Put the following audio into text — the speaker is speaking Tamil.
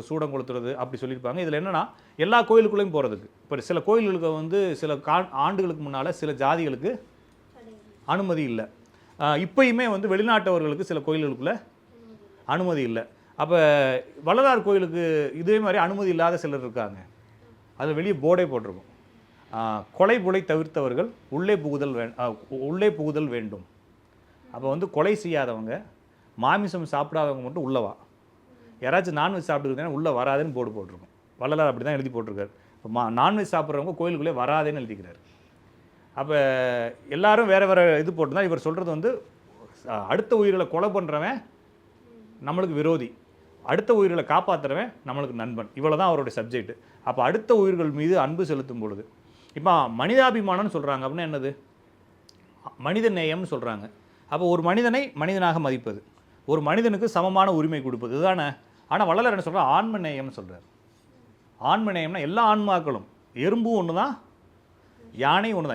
சூடம் கொளுத்துறது அப்படி சொல்லியிருப்பாங்க. இதில் என்னென்னா எல்லா கோயிலுக்குள்ளேயும் போகிறதுக்கு இப்போ சில கோயில்களுக்கு வந்து சில ஆண்டுகளுக்கு முன்னால் சில ஜாதிகளுக்கு அனுமதி இல்லை. இப்போயுமே வந்து வெளிநாட்டவர்களுக்கு சில கோயில்களுக்குள்ள அனுமதி இல்லை. அப்போ வள்ளலார் கோயிலுக்கு இதே மாதிரி அனுமதி இல்லாத சிலர் இருக்காங்க. அது வெளியே போர்டே போட்டிருக்கும். கொலை புலை தவிர்த்தவர்கள் உள்ளே புகுதல் வேண்டும். அப்போ வந்து கொலை செய்யாதவங்க மாமிசம் சாப்பிடாதவங்க மட்டும் உள்ளவா, யாராச்சும் நான்வெஜ் சாப்பிட்டுருந்தீங்கன்னா உள்ளே வராதுன்னு போர்டு போட்டிருக்கும். வள்ளலார் அப்படி தான் எழுதி போட்டிருக்காரு. இப்போ நான்வெஜ் சாப்பிட்றவங்க கோயிலுக்குள்ளே வராதேன்னு எழுதிக்கிறார். அப்போ எல்லாரும் வேறு வேறு இது போட்டு தான் இவர் சொல்கிறது வந்து அடுத்த உயிர்களை கொலை பண்ணுறவன் நம்மளுக்கு விரோதி, அடுத்த உயிர்களை காப்பாற்றுறவன் நம்மளுக்கு நண்பன். இவ்வளோ தான் அவருடைய சப்ஜெக்ட். அப்போ அடுத்த உயிர்கள் மீது அன்பு செலுத்தும் பொழுது இப்போ மனிதாபிமானம்னு சொல்கிறாங்க. அப்படின்னா என்னது? மனித நேயம்னு சொல்கிறாங்க. அப்போ ஒரு மனிதனை மனிதனாக மதிப்பது, ஒரு மனிதனுக்கு சமமான உரிமை கொடுப்பது இதுதானே. ஆனால் வள்ளலார் என்ன சொல்கிறார்? ஆன்ம நேயம்னு சொல்கிறார். ஆன்ம நேயம்னா எல்லா ஆன்மாக்களும், எறும்பும் ஒன்று தான், யானையும் ஒன்று தான்.